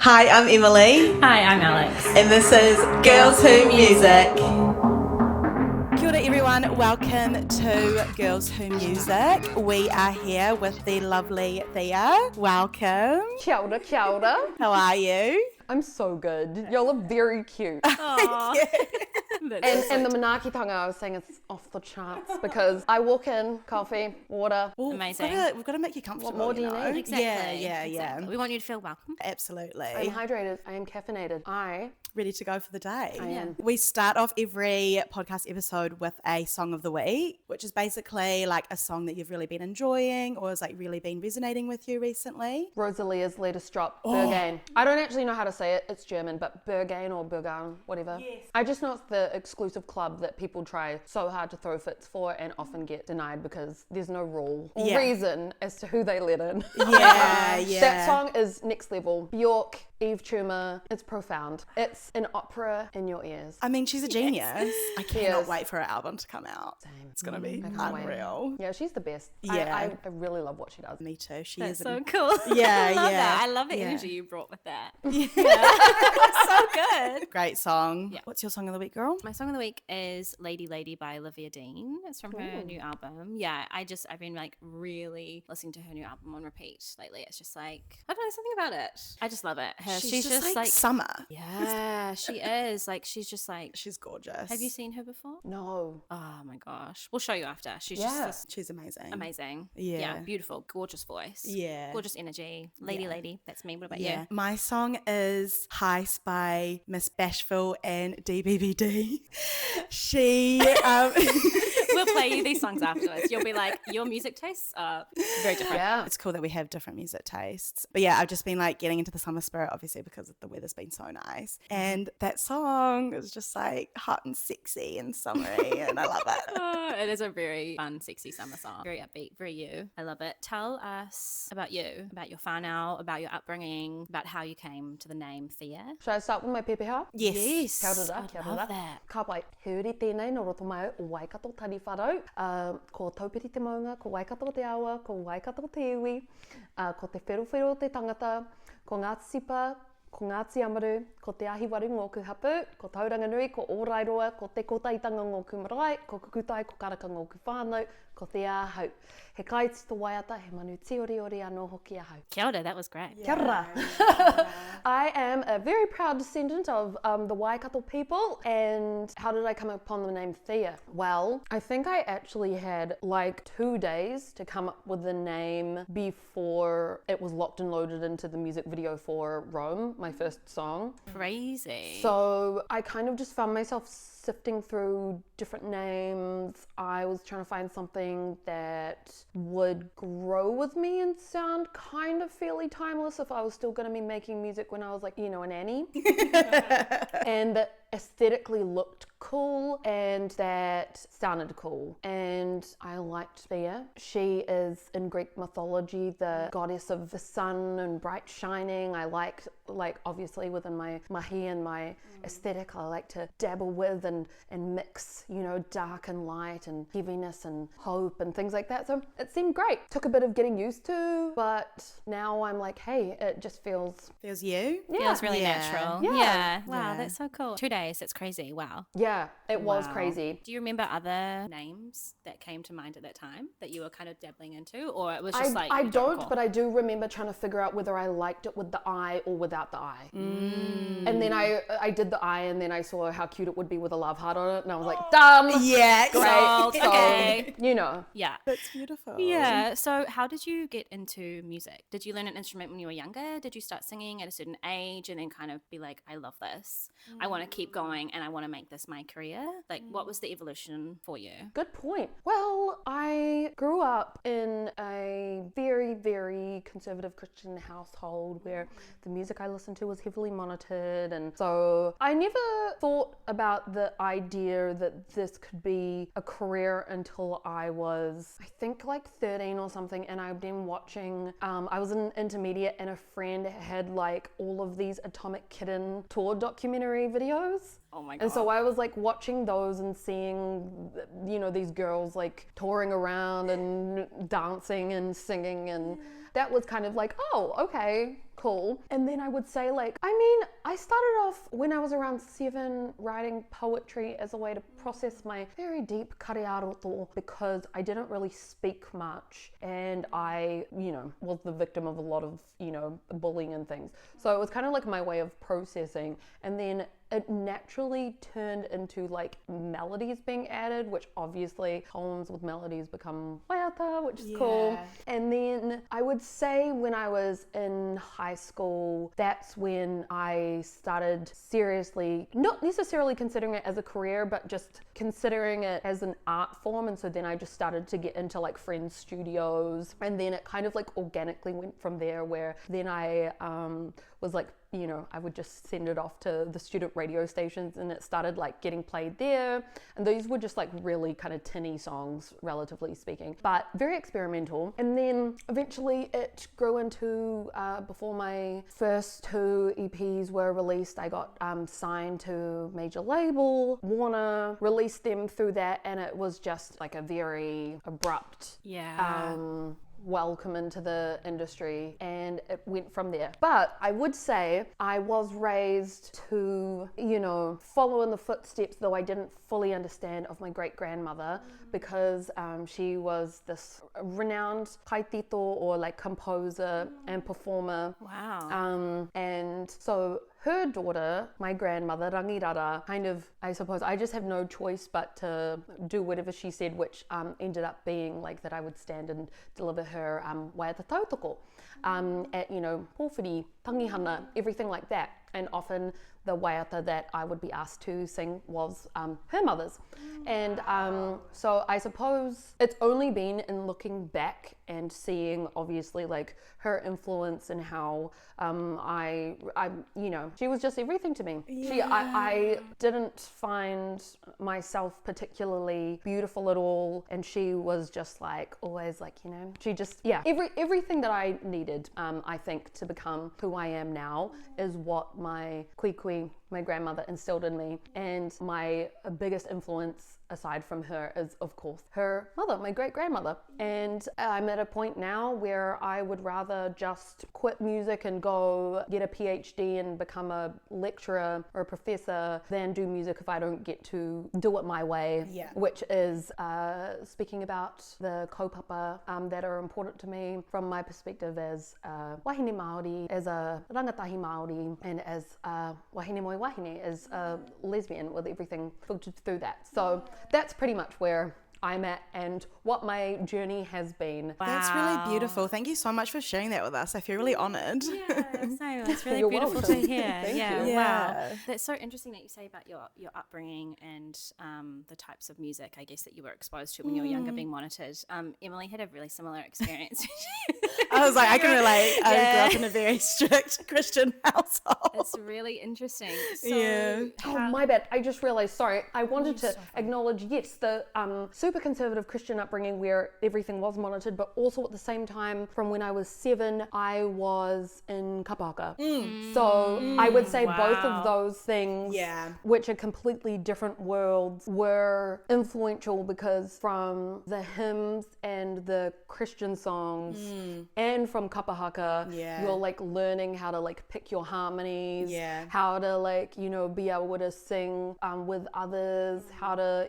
Hi, I'm Emily. Hi, I'm Alex. And this is Girls Who Music. Kia ora everyone, welcome to Girls Who Music. We are here with the lovely Theia. Welcome. Kia ora, kia ora. How are you? I'm so good. Y'all are very cute. Aww. And the manakitanga I was saying is off the charts because I walk in, coffee, water. Well, Amazing. We've got to make you comfortable. What more do you need? Exactly. Yeah. Exactly. We want you to feel welcome. Absolutely. I'm hydrated. I am caffeinated. Ready to go for the day. I am. We start off every podcast episode with a song of the week, which is basically like a song that you've really been enjoying or has like really been resonating with you recently. Rosalia's latest drop, Berghain. I don't actually know how to say it. It's German, but Berghain or Berghain, whatever. Yes. I just know it's the exclusive club that people try so hard to throw fits for and often get denied because there's no rule or reason as to who they let in. Yeah. That song is next level. Bjork, Eve Tumor, it's profound. It's an opera in your ears. I mean, she's a genius. I cannot is. wait for her album to come out. Same. It's going to be I can't wait. unreal. Yeah, she's the best. Yeah. I really love what she does. Me too. She That's is so cool. Yeah, I love yeah. that. I love the Yeah. energy you brought with that. so good. Great song. Yeah. What's your song of the week, girl? My song of the week is Lady Lady by Olivia Dean. It's from her new album. Yeah, I've been like really listening to her new album on repeat lately. It's just like, I don't know, something about it. I just love it. She's just like summer. Yeah, she is. Like, she's just like, She's gorgeous. have you seen her before? No. Oh my gosh. We'll show you after. She's Yeah. just She's amazing. amazing. Yeah. Beautiful, gorgeous voice. Yeah. Gorgeous energy. Lady. That's me. What about Yeah. you? My song is Heist by Miss Bashful and DBBD. She We'll play you these songs afterwards. You'll be like, your music tastes are very different. Yeah. It's cool that we have different music tastes. But yeah, I've just been like getting into the summer spirit, obviously, because the weather's been so nice. And that song is just like hot and sexy and summery, and I love it. Oh, it is a very fun, sexy summer song. Very upbeat, very you. I love it. Tell us about you, about your whānau, about your upbringing, about how you came to the name Theia. Should I start with my PPH? Yes. Kia ora, I'd kia love ora. that. Ka pai, he uri tēnei no roto mai o Waikato tani wharau. Ko taupiri te maunga, ko Waikato te awa, ko Waikato te iwi, ko te whero te tangata, ko Ngāti Sipa, ko Ngāti Amaru, ko te ahiwaru ngōku hapu, ko Tauranga Nui, ko Ōrairoa, ko te kotaitanga ngōku marae, ko Kukutai, ko Karaka ngōku whānau, ko te āhau. He kaitito waiata, he manu tiori anō hoki ahau. Kia ora, that was great. Kia ora. I am a very proud descendant of the Waikato people. And how did I come upon the name Theia? Well, I think I actually had like 2 days to come up with the name before it was locked and loaded into the music video for Rome, my first song. Crazy. So I kind of just found myself sifting through different names. I was trying to find something that would grow with me and sound kind of fairly timeless if I was still going to be making music when I was like, a nanny. And that aesthetically looked cool and that sounded cool. And I liked Theia. She is in Greek mythology the goddess of the sun and bright shining. I liked, obviously within my mahi and my aesthetic, I like to dabble with and mix, dark and light and heaviness and hope and things like that. So it seemed great. Took a bit of getting used to, but now I'm like, hey, it just feels you? Feels really Yeah. natural. Yeah. Wow, Yeah. that's so cool. 2 days, that's crazy. Wow. Yeah, it was Wow. crazy. Do you remember other names that came to mind at that time that you were kind of dabbling into, or it was just I you don't, recall? but I do remember trying to figure out whether I liked it with the eye or without the eye. And then I did the eye, and then I saw how cute it would be with a love heart on it, and I was like, done. Yeah. Great. Sold. So, Okay. Yeah. That's beautiful. Yeah. So how did you get into music? Did you learn an instrument when you were younger? Did you start singing at a certain age and then kind of be like, I love this. I want to keep going and I want to make this my career? Like, what was the evolution for you? Good point. Well, I grew up in a very, very conservative Christian household where the music I listened to was heavily monitored, and so I never thought about the idea that this could be a career until I was, I think, like 13 or something, and I've been watching, I was in intermediate and a friend had like all of these Atomic Kitten tour documentary videos. Oh my God. And so I was like watching those and seeing, these girls like touring around and dancing and singing, and that was kind of like, oh, okay, cool. And then I would say I started off when I was around 7 writing poetry as a way to process my very deep kariaroto because I didn't really speak much and I, was the victim of a lot of, bullying and things. So it was kind of like my way of processing. And then it naturally turned into melodies being added, which obviously poems with melodies become waiata, which is cool. And then I would say when I was in high school, that's when I started seriously, not necessarily considering it as a career, but just considering it as an art form. And so then I just started to get into friends' studios, and then it kind of organically went from there, where then I was I would just send it off to the student radio stations and it started getting played there. And these were just really kind of tinny songs, relatively speaking, but very experimental. And then eventually it grew into, before my first 2 EPs were released, I got signed to major label. Warner released them through that, and it was just a very abrupt welcome into the industry, and it went from there. But I would say I was raised to, follow in the footsteps, though I didn't fully understand, of my great-grandmother, because she was this renowned kaitito, or composer and performer. Wow. And so her daughter, my grandmother, Rangirara, kind of, I suppose, I just have no choice but to do whatever she said, which ended up being that I would stand and deliver her waiata tautoko at, pōwhiri, tangihana, everything like that. And often the waiata that I would be asked to sing was her mother's. And so I suppose it's only been in looking back and seeing, obviously, her influence and how I she was just everything to me. I didn't find myself particularly beautiful at all, and she was just always she just, everything that I needed, I think, to become who I am now is what my kui, my grandmother, instilled in me. And my biggest influence aside from her is, of course, her mother, my great-grandmother. And I'm at a point now where I would rather just quit music and go get a PhD and become a lecturer or a professor than do music if I don't get to do it my way, which is speaking about the kaupapa that are important to me from my perspective as wahine Māori, as a rangatahi Māori, and as wahine moi wahine, as a lesbian, with everything filtered through that. So that's pretty much where I'm at and what my journey has been. Wow. That's really beautiful. Thank you so much for sharing that with us. I feel really honoured. Yeah, same. It's really You're beautiful welcome. to hear. Thank Yeah, you. wow. That's so interesting that you say about your upbringing and the types of music, I guess, that you were exposed to when you were younger, being monitored. Emily had a really similar experience. I was I can relate. I grew up in a very strict Christian household. It's really interesting. So Yeah. Oh, my bad. I just realized, sorry, I wanted to acknowledge, yes, the super conservative Christian upbringing where everything was monitored, but also at the same time, from when I was 7, I was in kapaka. So I would say both of those things, which are completely different worlds, were influential, because from the hymns and the Christian songs and from kapahaka, you're learning how to pick your harmonies, how to be able to sing with others, how to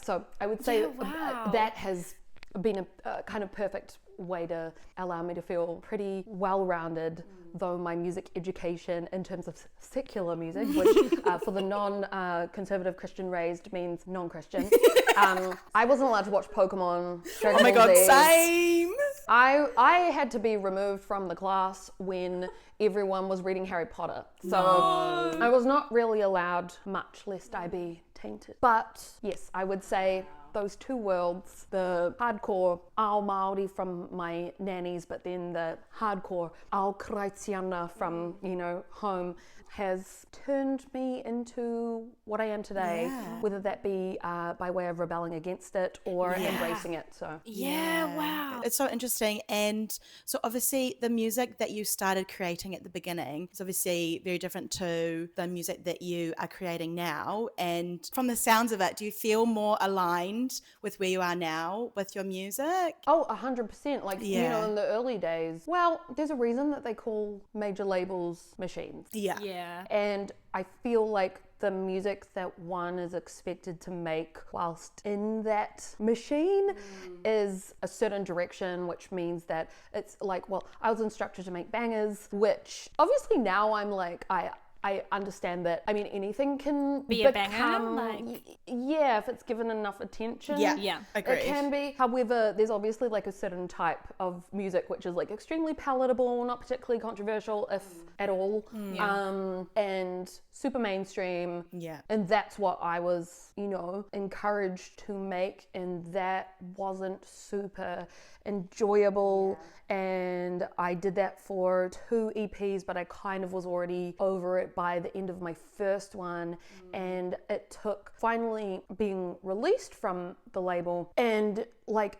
so I would say that has been a kind of perfect way to allow me to feel pretty well-rounded, though my music education in terms of secular music, which for the non-conservative Christian raised means non-Christian, I wasn't allowed to watch Pokemon, Dragon Oh my Ball God, Z. same. I had to be removed from the class when everyone was reading Harry Potter. So I was not really allowed much, lest I be tainted. But yes, I would say those two worlds, the hardcore ao Māori from my nannies, but then the hardcore ao Karaitiana from, home, has turned me into what I am today, whether that be by way of rebelling against it or embracing it. So wow. It's so interesting. And so obviously the music that you started creating at the beginning is obviously very different to the music that you are creating now. And from the sounds of it, do you feel more aligned with where you are now with your music? Oh, 100%. Like, you Yeah. know, in the early days, well, there's a reason that they call major labels machines. Yeah. Yeah. And I feel like the music that one is expected to make whilst in that machine is a certain direction, which means that it's like, well, I was instructed to make bangers, which obviously now I'm like, I understand that. I mean, anything can Be a become, banger, yeah, if it's given enough attention. Yeah. Agreed. It can be. However, there's obviously like a certain type of music which is like extremely palatable, not particularly controversial, if at all, and super mainstream. Yeah. And that's what I was, you know, encouraged to make, and that wasn't super enjoyable. And I did that for 2 EPs, but I kind of was already over it by the end of my first one. And it took finally being released from the label and like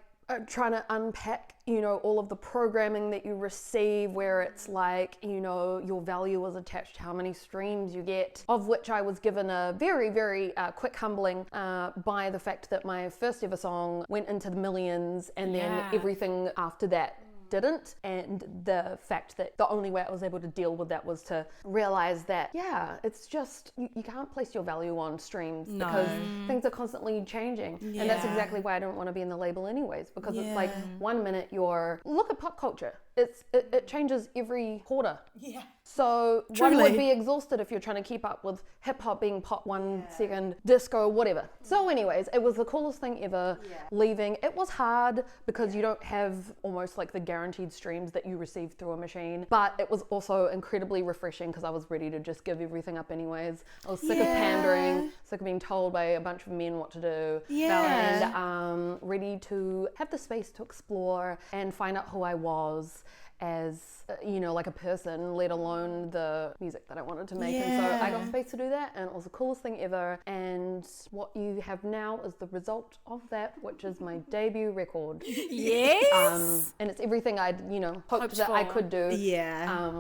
trying to unpack, you know, all of the programming that you receive, where it's like, you know, your value is attached to how many streams you get, of which I was given a very, very quick humbling by the fact that my first ever song went into the millions, and then everything after that didn't. And the fact that the only way I was able to deal with that was to realize that, yeah, it's just, you can't place your value on streams because things are constantly changing. And that's exactly why I don't want to be in the label anyways, because it's like 1 minute look at pop culture. It changes every quarter. Yeah. So Truly. one would be exhausted if you're trying to keep up with hip hop being pop 1 second, disco, whatever. So anyways, it was the coolest thing ever leaving. It was hard because you don't have almost like the guaranteed streams that you receive through a machine, but it was also incredibly refreshing because I was ready to just give everything up anyways. I was sick of pandering, sick of being told by a bunch of men what to do, and ready to have the space to explore and find out who I was as, you know, like a person, let alone the music that I wanted to make. And so I got space to do that, and it was the coolest thing ever. And what you have now is the result of that, which is my debut record. Yes. And it's everything I'd, you know, hoped that I could do.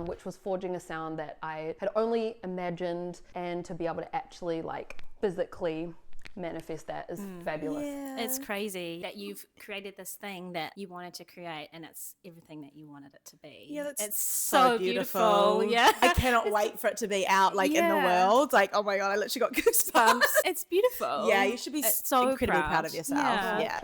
Which was forging a sound that I had only imagined, and to be able to actually like physically manifest that is fabulous. It's crazy that you've created this thing that you wanted to create, and it's everything that you wanted it to be. Yeah, that's it's so beautiful. Yeah. I cannot wait for it to be out like in the world. Like, oh my God, I literally got goosebumps. It's beautiful. Yeah, you should be so incredibly proud of yourself. Yeah.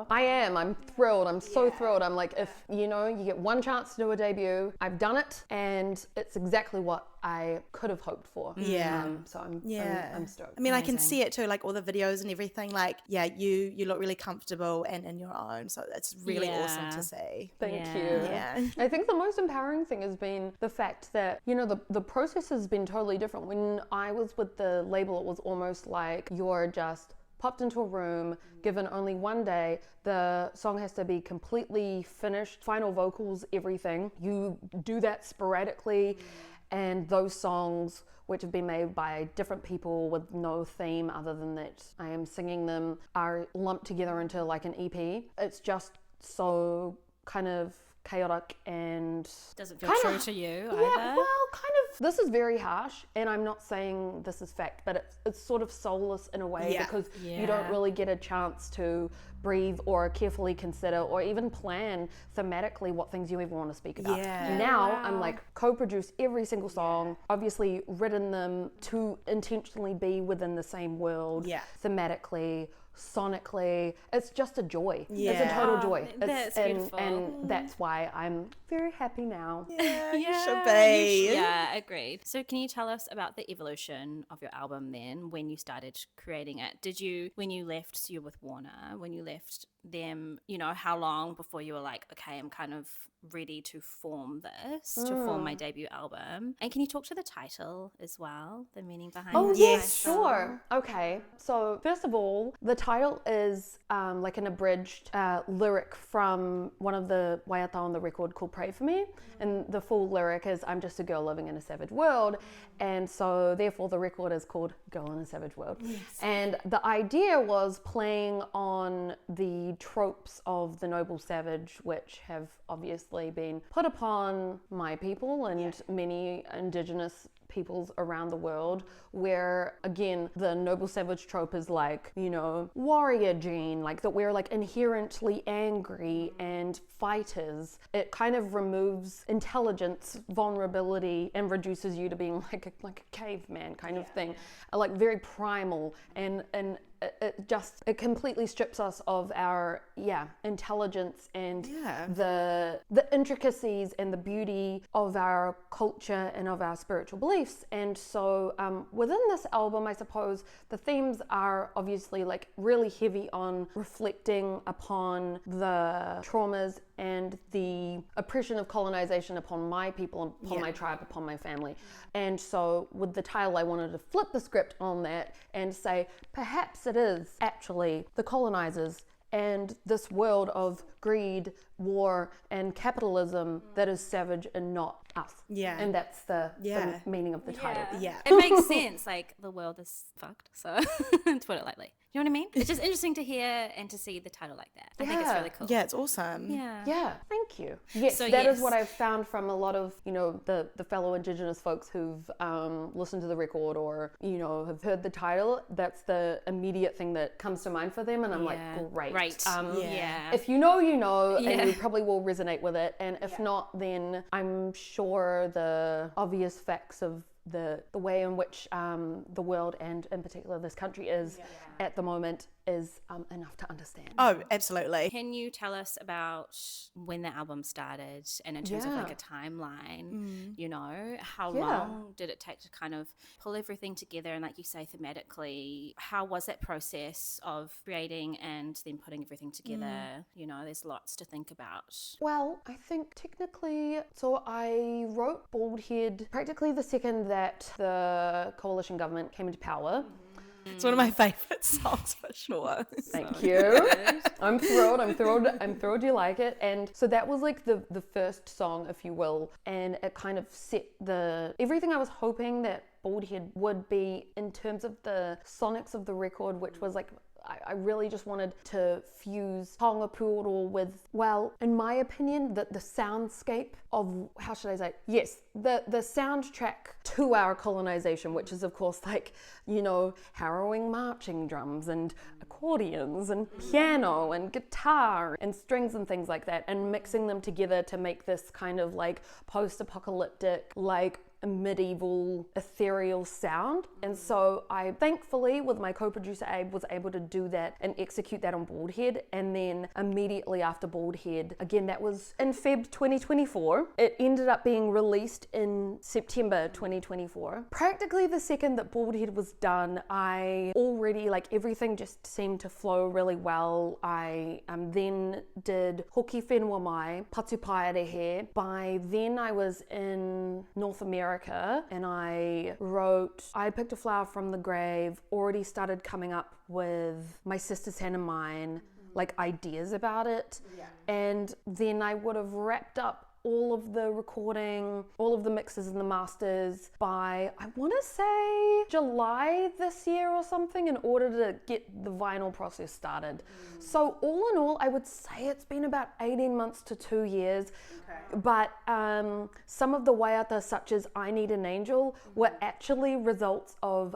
I am. I'm thrilled. I'm so thrilled. I'm like, if, you know, you get one chance to do a debut, I've done it, and it's exactly what I could have hoped for. So I'm stoked. I mean, I can see it too, like all the videos and everything. Like, you look really comfortable and in your own. So that's really awesome to see. Thank you. Yeah. I think the most empowering thing has been the fact that, you know, the process has been totally different. When I was with the label, it was almost like you're just popped into a room, given only 1 day. The song has to be completely finished, final vocals, everything. You do that sporadically. And those songs, which have been made by different people with no theme other than that I am singing them, are lumped together into like an EP. It's just so kind of chaotic and doesn't feel true to you either. Yeah, well, kind of. This is very harsh, and I'm not saying this is fact, but it's sort of soulless in a way because you don't really get a chance to breathe or carefully consider or even plan thematically what things you even want to speak about. Now I'm like co-produce every single song, obviously written them to intentionally be within the same world, thematically, sonically. It's just a joy. It's a total joy. That's beautiful. And that's why I'm very happy now. Yeah, you should be. Yeah, agreed. So can you tell us about the evolution of your album then, when you started creating it? Did you, when you left, so you're with Warner, when you left them, you know, how long before you were like, okay, I'm kind of ready to form this, to form my debut album? And can you talk to the title as well, the meaning behind it? Oh, yes, sure. Okay. So first of all, the title is like an abridged lyric from one of the waiata on the record called Pray For Me. And the full lyric is, I'm just a girl living in a savage world. And so therefore the record is called Girl in a Savage World. Yes. And the idea was playing on the tropes of the noble savage, which have obviously been put upon my people and many indigenous peoples around the world, where again the noble savage trope is like, you know, warrior gene, like that we're like inherently angry and fighters. It kind of removes intelligence, vulnerability, and reduces you to being like a caveman kind of thing, like very primal, and it completely strips us of our intelligence and the intricacies and the beauty of our culture and of our spiritual beliefs. And so within this album, I suppose the themes are obviously like really heavy on reflecting upon the traumas and the oppression of colonization upon my people, upon my tribe, upon my family. And so with the title, I wanted to flip the script on that and say, perhaps it is actually the colonizers and this world of greed, war, and capitalism that is savage and not us. Yeah. And that's the meaning of the title. Yeah. It makes sense. Like, the world is fucked, so to put it lightly. You know what I mean? It's just interesting to hear and to see the title like that. I think it's really cool. Yeah, it's awesome. Yeah, thank you. Yes, So that is yes. what I've found from a lot of, you know, the fellow Indigenous folks who've listened to the record or, you know, have heard the title. That's the immediate thing that comes to mind for them, and I'm like, great. Right. If you know, you know, and you probably will resonate with it. And if not, then I'm sure the obvious facts of the way in which the world and in particular this country is at the moment is enough to understand. Oh, absolutely. Can you tell us about when the album started and in terms of like a timeline, you know, how long did it take to kind of pull everything together? And like you say, thematically, how was that process of creating and then putting everything together? You know, there's lots to think about. Well, I think technically, so I wrote Bald Head practically the second that the coalition government came into power. It's one of my favourite songs for sure. Thank you. I'm thrilled you like it. And so that was like the first song, if you will, and it kind of set everything I was hoping that Bald Head would be in terms of the sonics of the record, which was like, I really just wanted to fuse Taonga with, well, in my opinion, the soundscape of, how should I say, yes, the soundtrack to our colonization, which is of course like, you know, harrowing marching drums and accordions and piano and guitar and strings and things like that, and mixing them together to make this kind of like post-apocalyptic, like medieval ethereal sound. And so I thankfully with my co-producer Abe was able to do that and execute that on Bald Head. And then immediately after Bald Head, again that was in Feb 2024, it ended up being released in September 2024. Practically the second that Bald Head was done, I already, like, everything just seemed to flow really well. I then did Hoki Whenua Mai, Patupaerehe. By then I was in North America and I Picked a Flower from the Grave, already started coming up with My Sister's Hand in Mine, like ideas about it. And then I would have wrapped up all of the recording, all of the mixes and the masters by, I want to say, July this year or something, in order to get the vinyl process started. So all in all, I would say it's been about 18 months to 2 years. But some of the waiata, such as I Need an Angel, were actually results of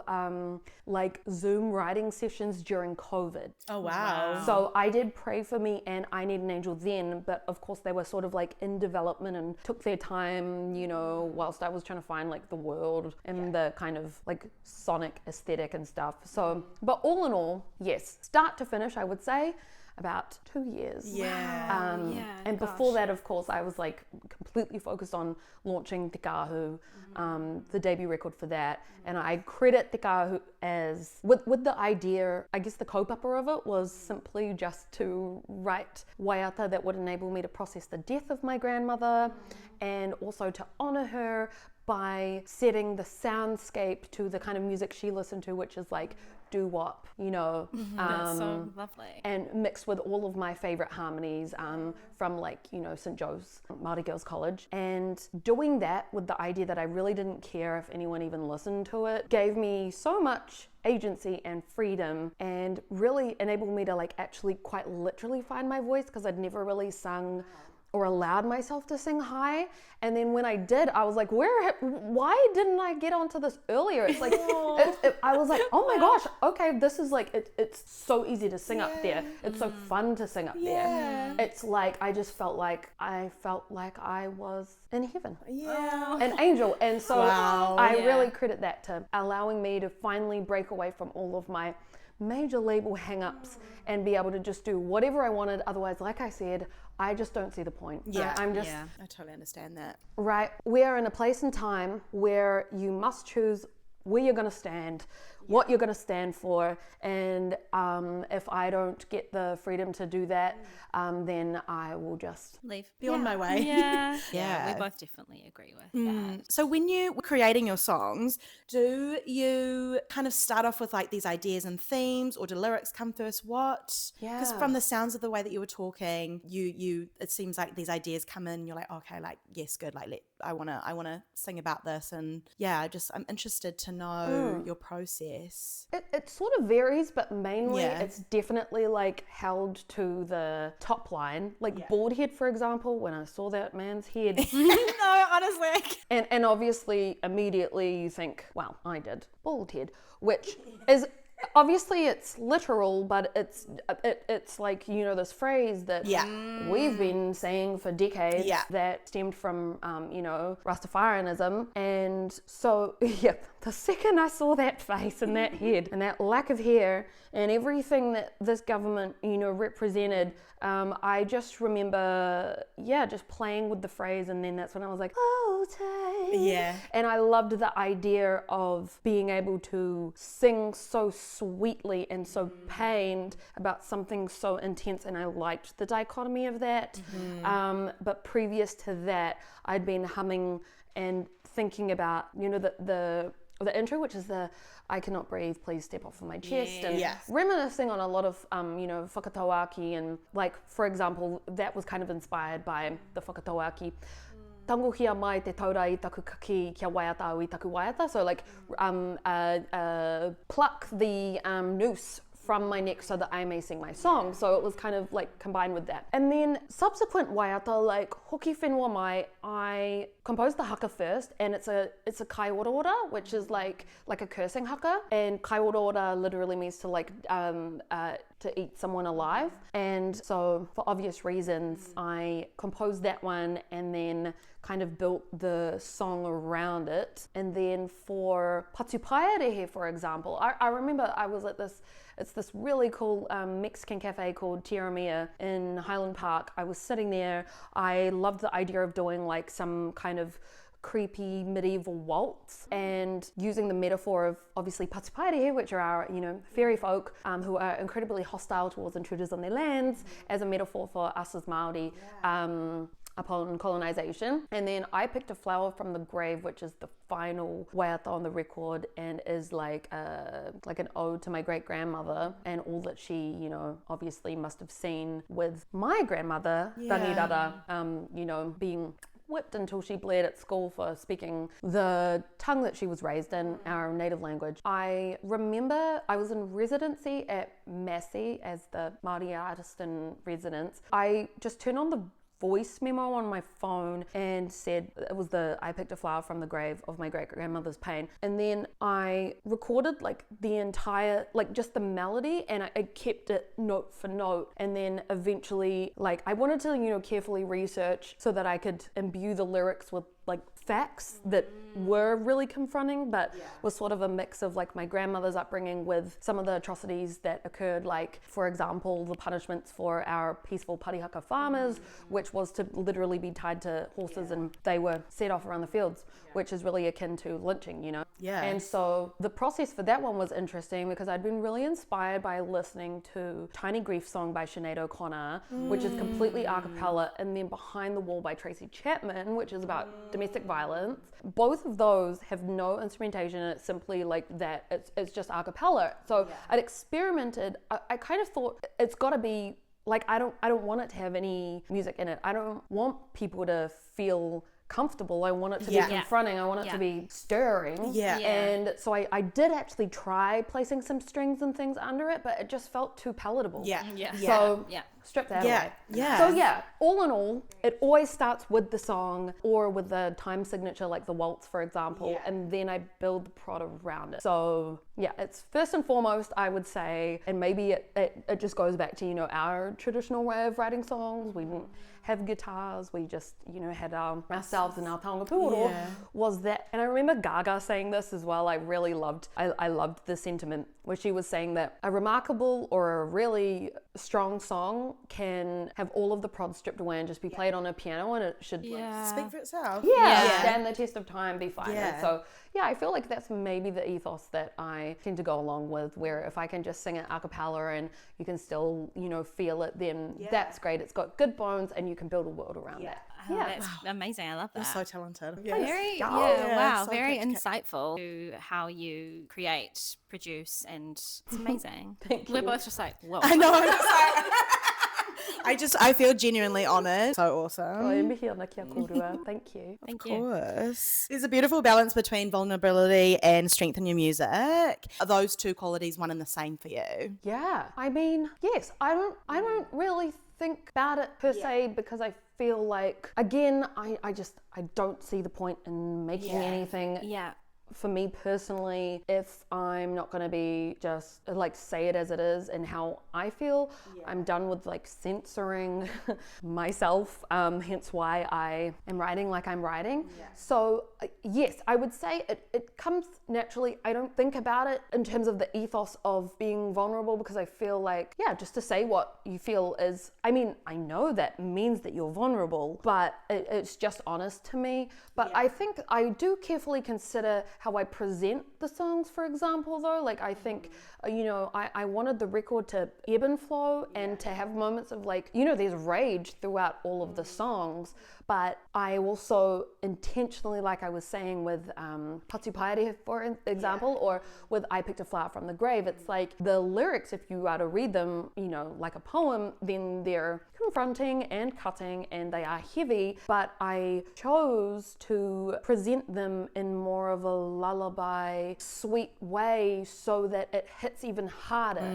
like Zoom writing sessions during COVID. Oh, wow. So I did Pray For Me and I Need an Angel then, but of course they were sort of like in development and took their time, you know, whilst I was trying to find like the world and the kind of like sonic aesthetic and stuff. So, but all in all, yes, start to finish, I would say about 2 years. And before that, of course, I was like completely focused on launching Te Kahu, the debut record for that. And I credit Te Kahu as, with the idea, I guess the kaupapa of it was simply just to write waiata that would enable me to process the death of my grandmother and also to honor her by setting the soundscape to the kind of music she listened to, which is like doo-wop, you know. That's so lovely. And mixed with all of my favorite harmonies from like, you know, St. Joe's Māori Girls College. And doing that with the idea that I really didn't care if anyone even listened to it gave me so much agency and freedom and really enabled me to like actually quite literally find my voice, because I'd never really sung or allowed myself to sing high. And then when I did, I was like, why didn't I get onto this earlier? It's like, I was like, oh my gosh, okay, this is like, it's so easy to sing up there. It's so fun to sing up there. It's like, I just felt like I was in heaven. An angel. And so I really credit that to allowing me to finally break away from all of my major label hang-ups and be able to just do whatever I wanted. Otherwise, like I said, I just don't see the point. I totally understand that. Right. We are in a place and time where you must choose where you're going to stand, what you're going to stand for. And if I don't get the freedom to do that, then I will just be on my way. We both definitely agree with that. So when you were creating your songs, do you kind of start off with like these ideas and themes, or do lyrics come first? What? Because from the sounds of the way that you were talking, you it seems like these ideas come in. You're like, okay, like yes, good. Like I wanna sing about this, and I'm interested to know your process. It sort of varies, but mainly it's definitely like held to the top line. Like bald head, for example, when I saw that man's head. No, honestly. And obviously immediately you think, well, I did bald head, which is obviously it's literal, but it's like, you know, this phrase that we've been saying for decades that stemmed from Rastafarianism. And so the second I saw that face and that head and that lack of hair and everything that this government, you know, represented, I just remember just playing with the phrase, and then that's when I was like, oh, Tay. And I loved the idea of being able to sing so sweetly and so pained about something so intense, and I liked the dichotomy of that. But previous to that, I'd been humming and thinking about, you know, the intro, which is the I cannot breathe, please step off of my chest, and reminiscing on a lot of whakatauaki, and like, for example, that was kind of inspired by the whakatauaki. Tango hia mai te taura I taku kaki kia waiata au I taku waiata. So like pluck the noose from my neck so that I may sing my song. So it was kind of like combined with that. And then subsequent waiata, like hoki whenua mai, I composed the haka first, and it's a kai ora ora, which is like a cursing haka. And kai ora ora literally means to like to eat someone alive. And so for obvious reasons, I composed that one and then kind of built the song around it. And then for Patu Paerehe, for example, I remember I was at this really cool Mexican cafe called Tiramia in Highland Park. I was sitting there. I loved the idea of doing like some kind of creepy medieval waltz, and using the metaphor of obviously Patu Paerehe, which are our, you know, fairy folk who are incredibly hostile towards intruders on their lands, as a metaphor for us as Māori upon colonization. And then I picked a flower from the grave, which is the final waiata on the record, and is like an ode to my great grandmother and all that she, you know, obviously must have seen with my grandmother, Ranirara, you know, being whipped until she bled at school for speaking the tongue that she was raised in, our native language. I remember I was in residency at Massey as the Māori artist in residence. I just turned on the voice memo on my phone and said I picked a flower from the grave of my great grandmother's pain, and then I recorded like the entire, like just the melody, and I kept it note for note. And then eventually, like, I wanted to, you know, carefully research so that I could imbue the lyrics with like facts that were really confronting, but was sort of a mix of like my grandmother's upbringing with some of the atrocities that occurred, like for example the punishments for our peaceful parihaka farmers, which was to literally be tied to horses and they were set off around the fields, which is really akin to lynching, you know. And so the process for that one was interesting because I'd been really inspired by listening to Tiny Grief Song by Sinead O'Connor, which is completely a cappella, and then Behind the Wall by Tracy Chapman, which is about domestic violence. Both of those have no instrumentation, and it's simply like that. It's just a cappella. So I'd experimented. I kind of thought it's got to be like, I don't want it to have any music in it. I don't want people to feel comfortable. I want it to be confronting. I want it to be stirring. And so I did actually try placing some strings and things under it, but it just felt too palatable. strip that Yeah, away. yeah. So yeah, all in all, it always starts with the song or with the time signature, like the waltz, for example, and then I build the prod around it. So yeah, it's first and foremost, I would say, and maybe it just goes back to, our traditional way of writing songs. We didn't have guitars, we just, had ourselves and our taonga pūoro, was that. And I remember Gaga saying this as well. I really loved, I loved the sentiment where she was saying that a remarkable or a really strong song can have all of the prods stripped away and just be played on a piano, and it should Speak for itself. stand the test of time, be fine. Yeah. And so yeah, I feel like that's maybe the ethos that I tend to go along with, where if I can just sing it a cappella and you can still, feel it, then that's great. It's got good bones and you can build a world around it. Oh, that's amazing. I love that. You're so talented. Very, Yeah, wow, so very good. insightful to how you create, produce, and it's amazing. Thank We're you. both just like, whoa. I know. I feel genuinely honoured. So awesome. Oh, e mihi ana kia korua. Thank you. Thank Of you. course. There's a beautiful balance between vulnerability and strength in your music. Are those two qualities one and the same for you? Yeah, I mean, yes, I don't really think about it per se, because I feel like, again, I don't see the point in making anything. Yeah. For me personally, if I'm not going to be just like say it as it is and how I feel, I'm done with like censoring myself, hence why I am writing like I'm writing. So yes, I would say it comes naturally. I don't think about it in terms of the ethos of being vulnerable, because I feel like, just to say what you feel is, I mean, I know that means that you're vulnerable, but it's just honest to me. But I think I do carefully consider how I present the songs, for example, though. Like, I think, I wanted the record to ebb and flow and to have moments of like, there's rage throughout all of the songs, but I also intentionally, like I was saying with Patu Paere, for example, or with I Picked a Flower from the Grave, it's like the lyrics, if you are to read them, like a poem, then they're confronting and cutting and they are heavy, but I chose to present them in more of a lullaby, sweet way so that it hits even harder.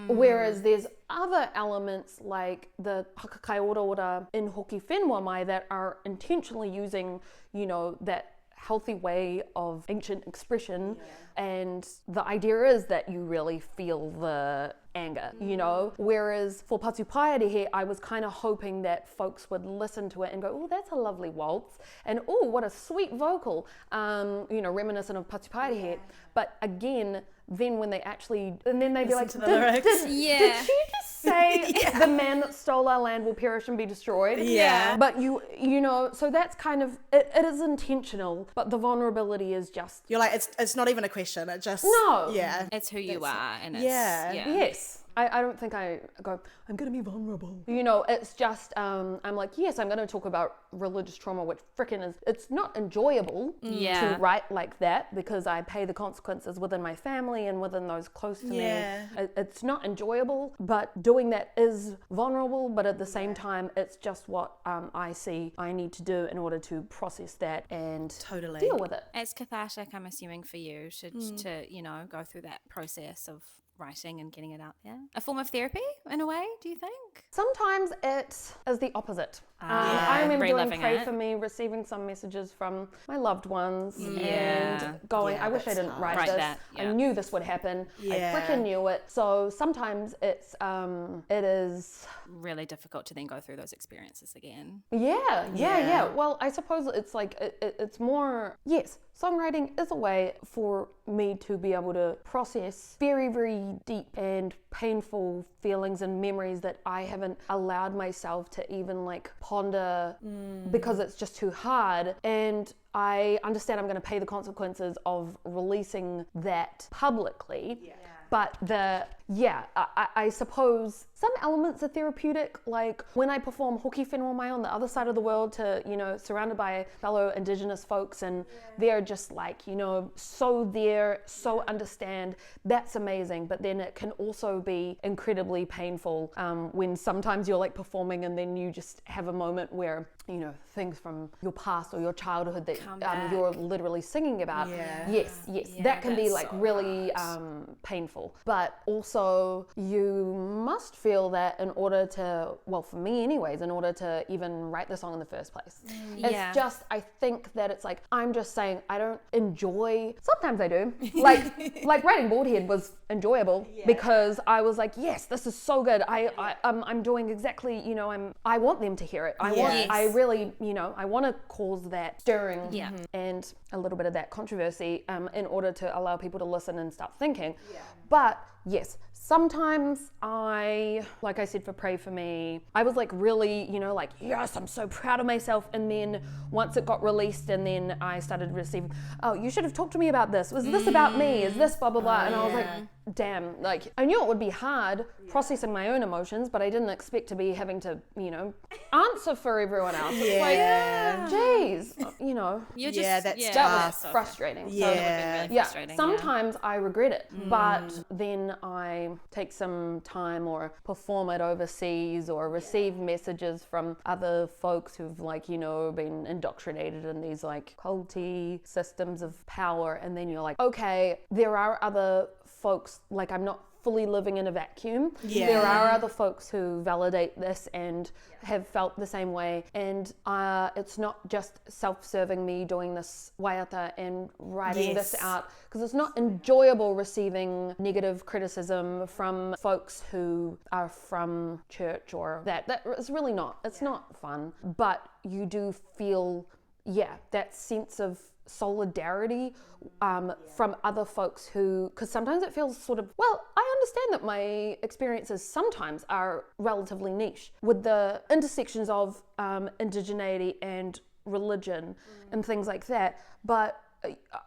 Whereas there's other elements like the hakakaiora in Hoki Whenua Mai that are intentionally using, that healthy way of ancient expression, and the idea is that you really feel the anger, whereas for Patu Paere, I was kind of hoping that folks would listen to it and go, oh, that's a lovely waltz, and oh, what a sweet vocal, reminiscent of Patu Paere. But again, then when they actually, and then they'd be like, to the lyrics. did she just say the man that stole our land will perish and be destroyed? Yeah. But so that's kind of, it is intentional, but the vulnerability is just, You're like, it's not even a question. It just... No. Yeah. It's who you are, and it's, yes. I don't think I go, I'm going to be vulnerable. It's just, I'm like, yes, I'm going to talk about religious trauma, which frickin' is, it's not enjoyable to write like that, because I pay the consequences within my family and within those close to me. It's not enjoyable, but doing that is vulnerable, but at the same time, it's just what I see I need to do in order to process that and Totally. deal with it. It's cathartic, I'm assuming, for you to go through that process of writing and getting it out there. A form of therapy, in a way, do you think? Sometimes it is the opposite. Yeah. I remember doing Reliving Pray it. For Me, receiving some messages from my loved ones Yeah. and going, Yeah, I wish I that's didn't hard. write Write this. that, I yeah. knew this would happen. Yeah. I freaking knew it. So sometimes it is... Really difficult to then go through those experiences again. Yeah. Well, I suppose it's like, it's more, yes, songwriting is a way for me to be able to process very, very deep and painful feelings and memories that I haven't allowed myself to even like ponder because it's just too hard. And I understand I'm going to pay the consequences of releasing that publicly. But I suppose some elements are therapeutic, like when I perform Hoki Whenua Mai on the other side of the world to, surrounded by fellow Indigenous folks, and they're just like, so there, so understand, that's amazing. But then it can also be incredibly painful when sometimes you're like performing and then you just have a moment where things from your past or your childhood that Come back. you're literally singing about. Yeah. Yes, Yeah, that can be that's like so really painful. But also you must feel that in order to, well, for me anyways, in order to even write the song in the first place. Yeah. It's just, I think that it's like, I'm just saying I don't enjoy, sometimes I do, like writing Boardhead was enjoyable because I was like, yes, this is so good. I'm doing exactly, I want them to hear it. I really, I want to cause that stirring and a little bit of that controversy in order to allow people to listen and start thinking. But yes, sometimes like I said for Pray For Me, I was like really, like, yes, I'm so proud of myself. And then once it got released and then I started receiving, oh, you should have talked to me about this. Was this about me? Is this blah, blah, blah? And I was like, damn, like I knew it would be hard processing my own emotions, but I didn't expect to be having to, answer for everyone else. It's like, geez, You're just, that's that tough. was frustrating. Yeah. Really frustrating, Sometimes I regret it, but then I take some time or perform it overseas or receive messages from other folks who've been indoctrinated in these like culty systems of power, and then you're like, okay, there are other folks, like I'm not fully living in a vacuum. There are other folks who validate this and have felt the same way, and it's not just self-serving me doing this waiata and writing this out, because it's not enjoyable receiving negative criticism from folks who are from church or that it's really not, it's not fun, but you do feel that sense of solidarity from other folks who, because sometimes it feels sort of, well, I understand that my experiences sometimes are relatively niche with the intersections of indigeneity and religion and things like that, but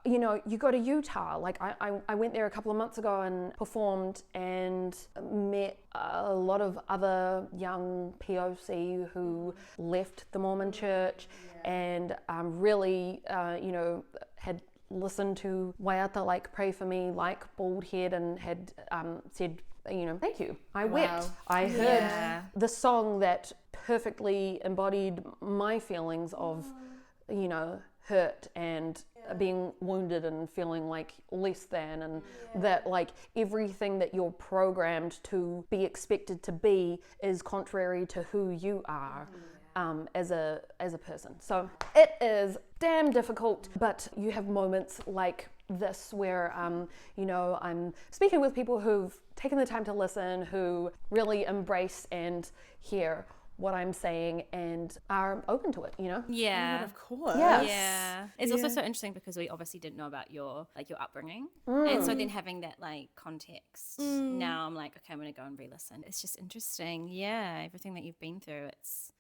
you go to Utah, like I went there a couple of months ago and performed and met a lot of other young POC who left the Mormon church and really, had listened to waiata like Pray For Me, like Baldhead, and had said, thank you. I wept. I heard the song that perfectly embodied my feelings of, hurt and being wounded and feeling like less than, and that like everything that you're programmed to be expected to be is contrary to who you are. As a person. So it is damn difficult, but you have moments like this where I'm speaking with people who've taken the time to listen, who really embrace and hear what I'm saying and are open to it, Yeah. Of course. Yeah. It's also so interesting because we obviously didn't know about your upbringing. And so then having that like context, now I'm like, okay, I'm gonna go and re-listen. It's just interesting. Yeah. Everything that you've been through,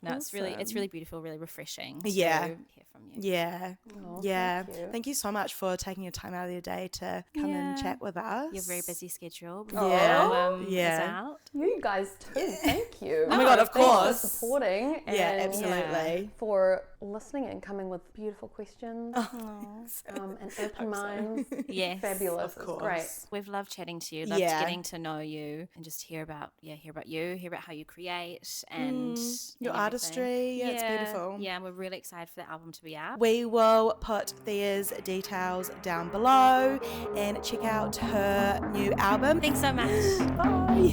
it's really beautiful, really refreshing to hear from you. Yeah. Oh, yeah. thank you. So much for taking your time out of your day to come and chat with us. Your very busy schedule. Yeah. Is out. You guys too. Thank you. Oh my God, of Thanks course. for supporting and Absolutely. for listening and coming with beautiful questions and open minds. Yes. Fabulous. Of course. It's great. We've loved chatting to you, loved getting to know you and just hear about you, hear about how you create and Your everything. artistry. Yeah, it's beautiful. Yeah, and we're really excited for the album to be out. We will put Theia's details down below and check out her new album. Thanks so much. Bye.